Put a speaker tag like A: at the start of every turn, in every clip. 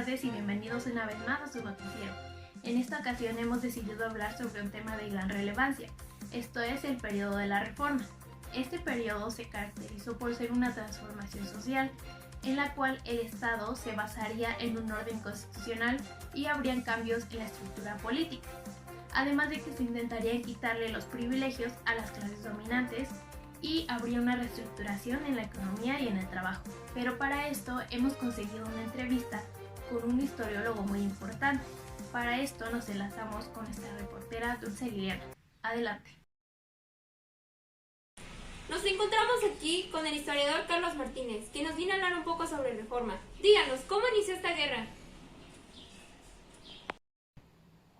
A: tardes y bienvenidos una vez más a su noticiero. En esta ocasión hemos decidido hablar sobre un tema de gran relevancia, esto es el periodo de la Reforma. Este periodo se caracterizó por ser una transformación social, en la cual el Estado se basaría en un orden constitucional y habrían cambios en la estructura política, además de que se intentaría quitarle los privilegios a las clases dominantes y habría una reestructuración en la economía y en el trabajo. Pero para esto hemos conseguido una entrevista con un historiólogo muy importante. Para esto nos enlazamos con nuestra reportera Dulce Liliana. Adelante.
B: Nos encontramos aquí con el historiador Carlos Martínez, quien nos viene a hablar un poco sobre Reforma. Díganos, ¿cómo inició esta guerra?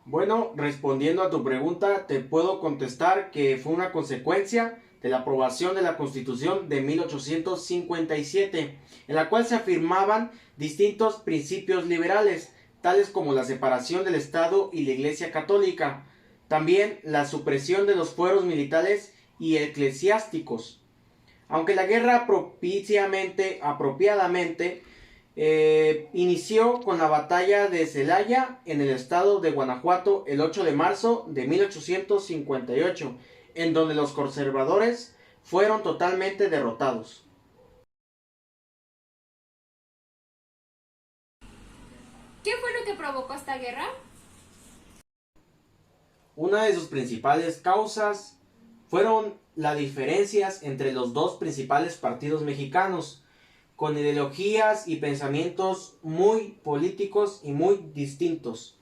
C: Bueno, respondiendo a tu pregunta, te puedo contestar que fue una consecuencia de la aprobación de la Constitución de 1857, en la cual se afirmaban distintos principios liberales, tales como la separación del Estado y la Iglesia Católica, también la supresión de los fueros militares y eclesiásticos. Aunque la guerra apropiadamente inició con la batalla de Celaya en el estado de Guanajuato el 8 de marzo de 1858, en donde los conservadores fueron totalmente derrotados.
B: ¿Qué fue lo que provocó esta guerra?
C: Una de sus principales causas fueron las diferencias entre los dos principales partidos mexicanos, con ideologías y pensamientos muy políticos y muy distintos,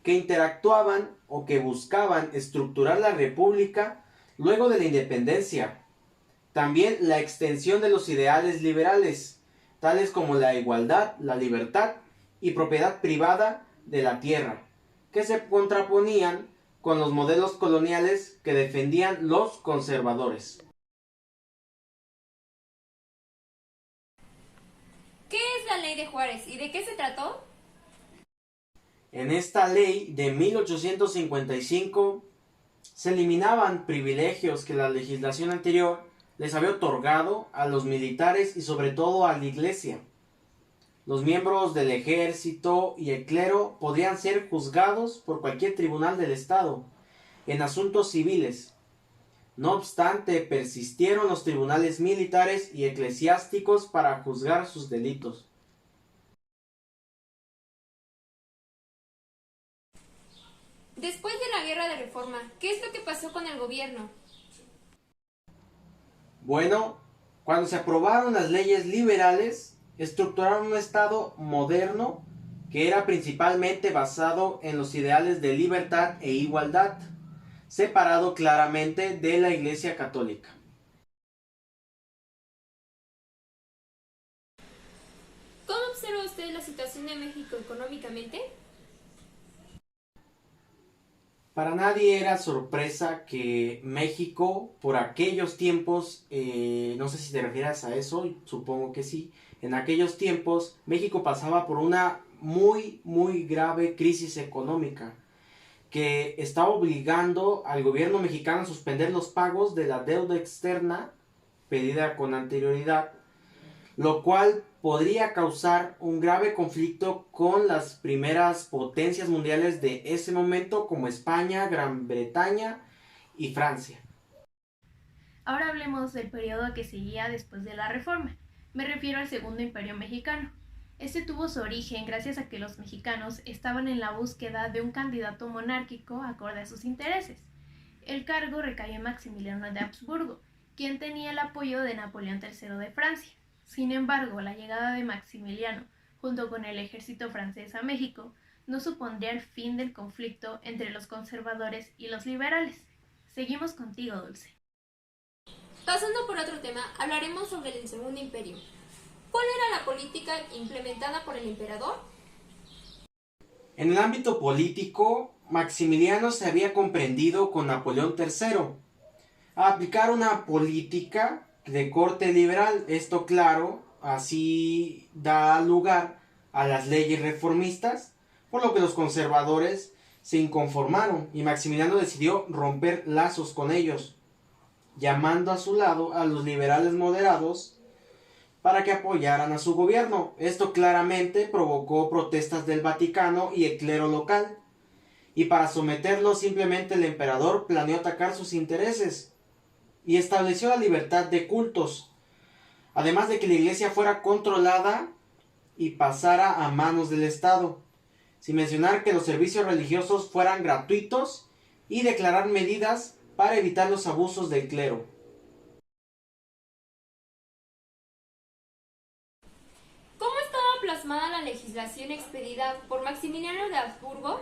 C: que interactuaban o que buscaban estructurar la república luego de la independencia. También la extensión de los ideales liberales, tales como la igualdad, la libertad y propiedad privada de la tierra, que se contraponían con los modelos coloniales que defendían los conservadores.
B: ¿Qué es la Ley de Juárez y de qué se trató?
C: En esta ley de 1855 se eliminaban privilegios que la legislación anterior les había otorgado a los militares y sobre todo a la iglesia. Los miembros del ejército y el clero podían ser juzgados por cualquier tribunal del Estado en asuntos civiles. No obstante, persistieron los tribunales militares y eclesiásticos para juzgar sus delitos.
B: Después de la guerra de Reforma, ¿qué es lo que pasó con el gobierno?
C: Bueno, cuando se aprobaron las leyes liberales, estructuraron un Estado moderno que era principalmente basado en los ideales de libertad e igualdad, separado claramente de la Iglesia Católica.
B: ¿Cómo observa usted la situación de México económicamente?
C: Para nadie era sorpresa que México, por aquellos tiempos, no sé si te refieres a eso, supongo que sí, en aquellos tiempos México pasaba por una muy grave crisis económica que estaba obligando al gobierno mexicano a suspender los pagos de la deuda externa pedida con anterioridad, lo cual podría causar un grave conflicto con las primeras potencias mundiales de ese momento como España, Gran Bretaña y Francia.
A: Ahora hablemos del periodo que seguía después de la Reforma. Me refiero al Segundo Imperio Mexicano. Este tuvo su origen gracias a que los mexicanos estaban en la búsqueda de un candidato monárquico acorde a sus intereses. El cargo recayó en Maximiliano de Habsburgo, quien tenía el apoyo de Napoleón III de Francia. Sin embargo, la llegada de Maximiliano, junto con el ejército francés a México, no supondría el fin del conflicto entre los conservadores y los liberales. Seguimos contigo, Dulce.
B: Pasando por otro tema, hablaremos sobre el Segundo Imperio. ¿Cuál era la política implementada por el emperador?
C: En el ámbito político, Maximiliano se había comprendido con Napoleón III a aplicar una política de corte liberal. Esto, claro, así da lugar a las leyes reformistas, por lo que los conservadores se inconformaron y Maximiliano decidió romper lazos con ellos, llamando a su lado a los liberales moderados para que apoyaran a su gobierno. Esto claramente provocó protestas del Vaticano y el clero local. Y para someterlo simplemente el emperador planeó atacar sus intereses y estableció la libertad de cultos, además de que la iglesia fuera controlada y pasara a manos del Estado, sin mencionar que los servicios religiosos fueran gratuitos y declarar medidas para evitar los abusos del clero.
B: ¿Cómo estaba plasmada la legislación expedida por Maximiliano de Habsburgo?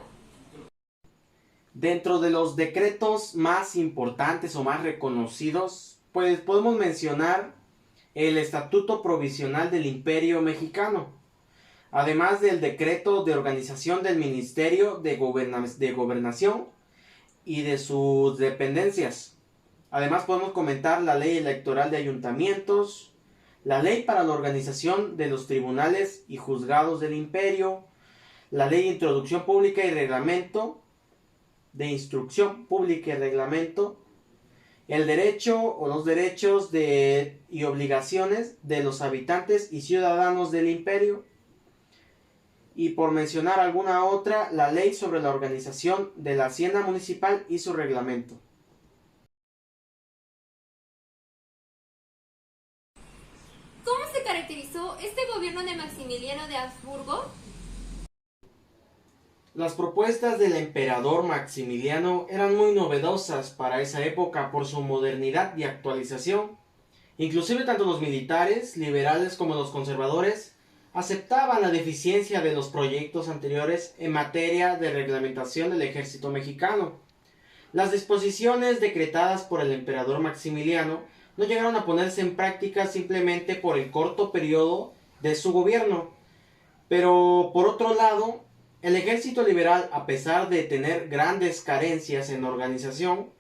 C: Dentro de los decretos más importantes o más reconocidos, pues podemos mencionar el Estatuto Provisional del Imperio Mexicano, además del decreto de organización del Ministerio de Gobernación y de sus dependencias. Además podemos comentar la Ley Electoral de Ayuntamientos, la Ley para la Organización de los Tribunales y Juzgados del Imperio, la Ley de Instrucción Pública y Reglamento, el derecho o los derechos y obligaciones de los habitantes y ciudadanos del imperio, y por mencionar alguna otra, la ley sobre la organización de la hacienda municipal y su reglamento.
B: ¿Cómo se caracterizó este gobierno de Maximiliano de Habsburgo?
C: Las propuestas del emperador Maximiliano eran muy novedosas para esa época por su modernidad y actualización. Inclusive tanto los militares, liberales como los conservadores aceptaban la deficiencia de los proyectos anteriores en materia de reglamentación del ejército mexicano. Las disposiciones decretadas por el emperador Maximiliano no llegaron a ponerse en práctica simplemente por el corto periodo de su gobierno. Pero por otro lado, el ejército liberal, a pesar de tener grandes carencias en organización,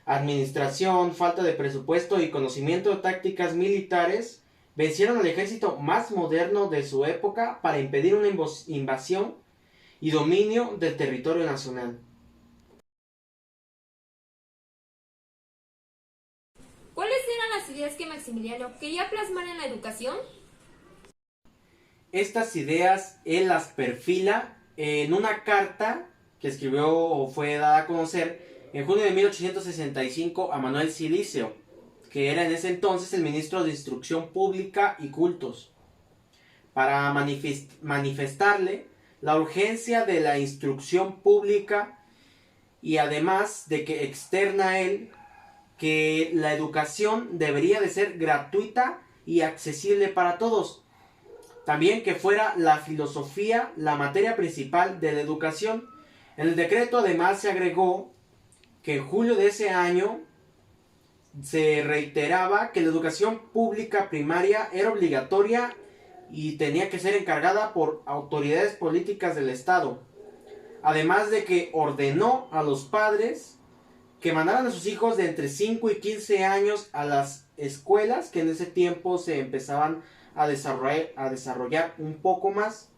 C: administración, falta de presupuesto y conocimiento de tácticas militares, vencieron al ejército más moderno de su época para impedir una invasión y dominio del territorio nacional.
B: ¿Cuáles eran las ideas que Maximiliano quería plasmar en la educación?
C: Estas ideas él las perfila en una carta que escribió o fue dada a conocer en junio de 1865 a Manuel Silicio, que era en ese entonces el ministro de Instrucción Pública y Cultos, para manifestarle la urgencia de la instrucción pública y además de que externa a él que la educación debería de ser gratuita y accesible para todos. También que fuera la filosofía la materia principal de la educación. En el decreto además se agregó que en julio de ese año se reiteraba que la educación pública primaria era obligatoria y tenía que ser encargada por autoridades políticas del Estado. Además de que ordenó a los padres que mandaran a sus hijos de entre 5 y 15 años a las escuelas que en ese tiempo se empezaban a desarrollar un poco más,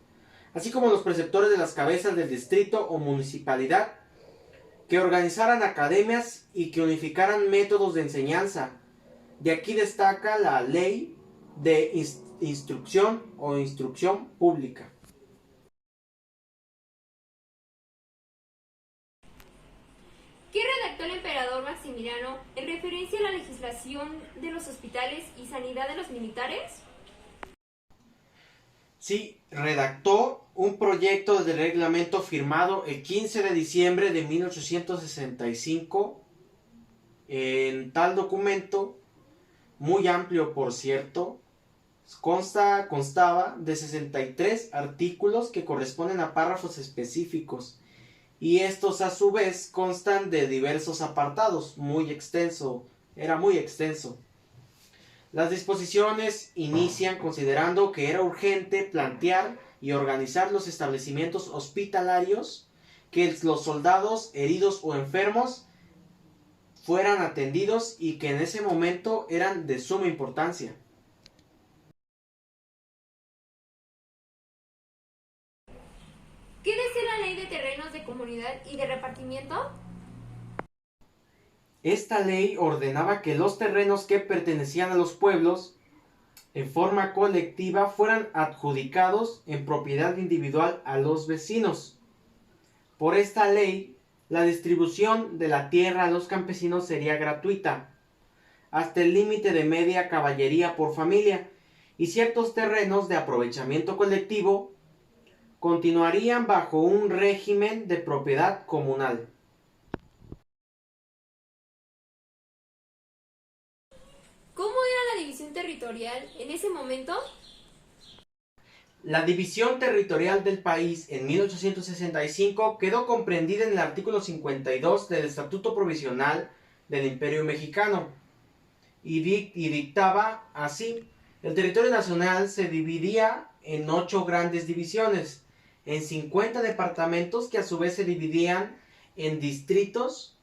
C: así como los preceptores de las cabezas del distrito o municipalidad, que organizaran academias y que unificaran métodos de enseñanza. De aquí destaca la ley de instrucción o instrucción pública.
B: ¿Qué redactó el emperador Maximiliano en referencia a la legislación de los hospitales y sanidad de los militares?
C: Sí, redactó un proyecto de reglamento firmado el 15 de diciembre de 1865. En tal documento, muy amplio por cierto, constaba de 63 artículos que corresponden a párrafos específicos, y estos a su vez constan de diversos apartados, era muy extenso. Las disposiciones inician considerando que era urgente plantear y organizar los establecimientos hospitalarios, que los soldados heridos o enfermos fueran atendidos y que en ese momento eran de suma importancia.
B: ¿Qué decía la ley de terrenos de comunidad y de repartimiento?
C: Esta ley ordenaba que los terrenos que pertenecían a los pueblos en forma colectiva fueran adjudicados en propiedad individual a los vecinos. Por esta ley, la distribución de la tierra a los campesinos sería gratuita, hasta el límite de media caballería por familia, y ciertos terrenos de aprovechamiento colectivo continuarían bajo un régimen de propiedad comunal.
B: ¿Cómo era la división territorial en ese momento?
C: La división territorial del país en 1865 quedó comprendida en el artículo 52 del Estatuto Provisional del Imperio Mexicano y dictaba así: el territorio nacional se dividía en 8 grandes divisiones, en 50 departamentos que a su vez se dividían en distritos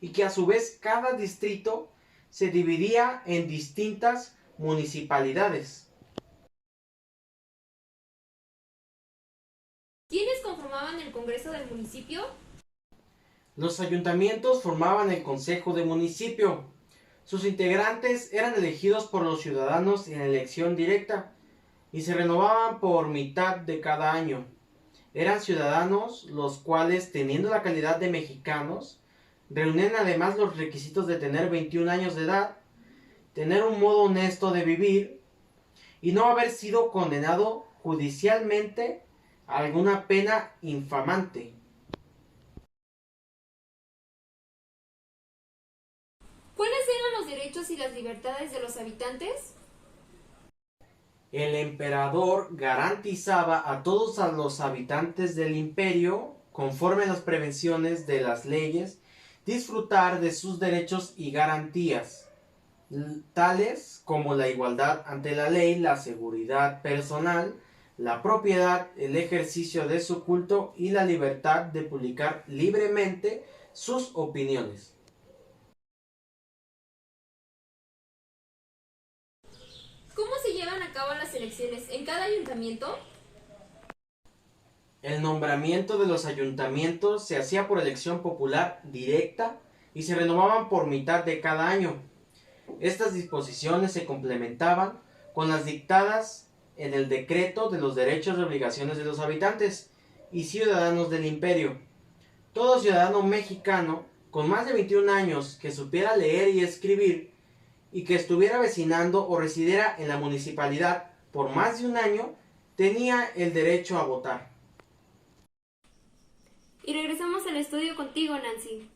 C: y que a su vez cada distrito se dividía en distintas municipalidades.
B: ¿Quiénes conformaban el Congreso del municipio?
C: Los ayuntamientos formaban el Consejo de Municipio. Sus integrantes eran elegidos por los ciudadanos en elección directa y se renovaban por mitad de cada año. Eran ciudadanos los cuales, teniendo la calidad de mexicanos, reunían además los requisitos de tener 21 años de edad, tener un modo honesto de vivir y no haber sido condenado judicialmente a alguna pena infamante.
B: ¿Cuáles eran los derechos y las libertades de los habitantes?
C: El emperador garantizaba a todos los habitantes del imperio, conforme a las prevenciones de las leyes, disfrutar de sus derechos y garantías, tales como la igualdad ante la ley, la seguridad personal, la propiedad, el ejercicio de su culto y la libertad de publicar libremente sus opiniones.
B: ¿Cómo se llevan a cabo las elecciones en cada ayuntamiento?
C: El nombramiento de los ayuntamientos se hacía por elección popular directa y se renovaban por mitad de cada año. Estas disposiciones se complementaban con las dictadas en el decreto de los derechos y obligaciones de los habitantes y ciudadanos del imperio. Todo ciudadano mexicano con más de 21 años que supiera leer y escribir y que estuviera vecinando o residiera en la municipalidad por más de un año tenía el derecho a votar.
B: Y regresamos al estudio contigo, Nancy.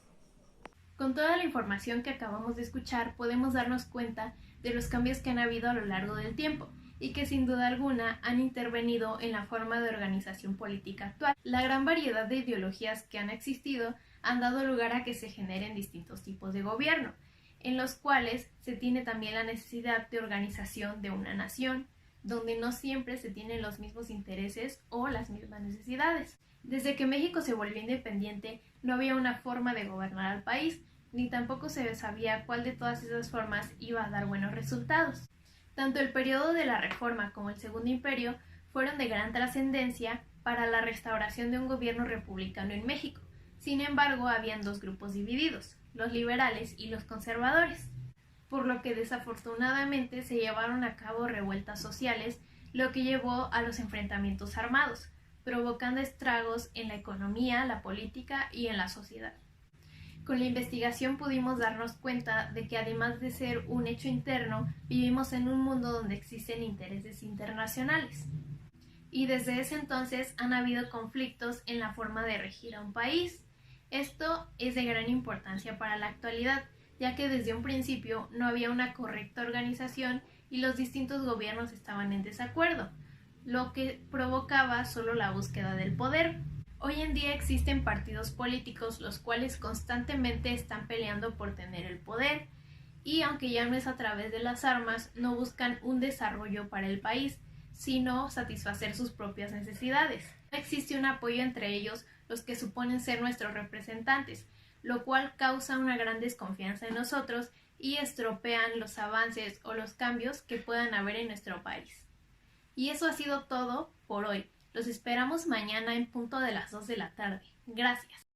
A: Con toda la información que acabamos de escuchar, podemos darnos cuenta de los cambios que han habido a lo largo del tiempo y que sin duda alguna han intervenido en la forma de organización política actual. La gran variedad de ideologías que han existido han dado lugar a que se generen distintos tipos de gobierno, en los cuales se tiene también la necesidad de organización de una nación, donde no siempre se tienen los mismos intereses o las mismas necesidades. Desde que México se volvió independiente, no había una forma de gobernar al país, ni tampoco se sabía cuál de todas esas formas iba a dar buenos resultados. Tanto el periodo de la Reforma como el Segundo Imperio fueron de gran trascendencia para la restauración de un gobierno republicano en México. Sin embargo, habían 2 grupos divididos, los liberales y los conservadores, por lo que desafortunadamente se llevaron a cabo revueltas sociales, lo que llevó a los enfrentamientos armados, provocando estragos en la economía, la política y en la sociedad. Con la investigación pudimos darnos cuenta de que además de ser un hecho interno, vivimos en un mundo donde existen intereses internacionales. Y desde ese entonces han habido conflictos en la forma de regir a un país. Esto es de gran importancia para la actualidad, ya que desde un principio no había una correcta organización y los distintos gobiernos estaban en desacuerdo, lo que provocaba solo la búsqueda del poder. Hoy en día existen partidos políticos los cuales constantemente están peleando por tener el poder y aunque ya no es a través de las armas, no buscan un desarrollo para el país, sino satisfacer sus propias necesidades. No existe un apoyo entre ellos, los que suponen ser nuestros representantes, lo cual causa una gran desconfianza en nosotros y estropean los avances o los cambios que puedan haber en nuestro país. Y eso ha sido todo por hoy. Los esperamos mañana en punto de las 2 de la tarde. Gracias.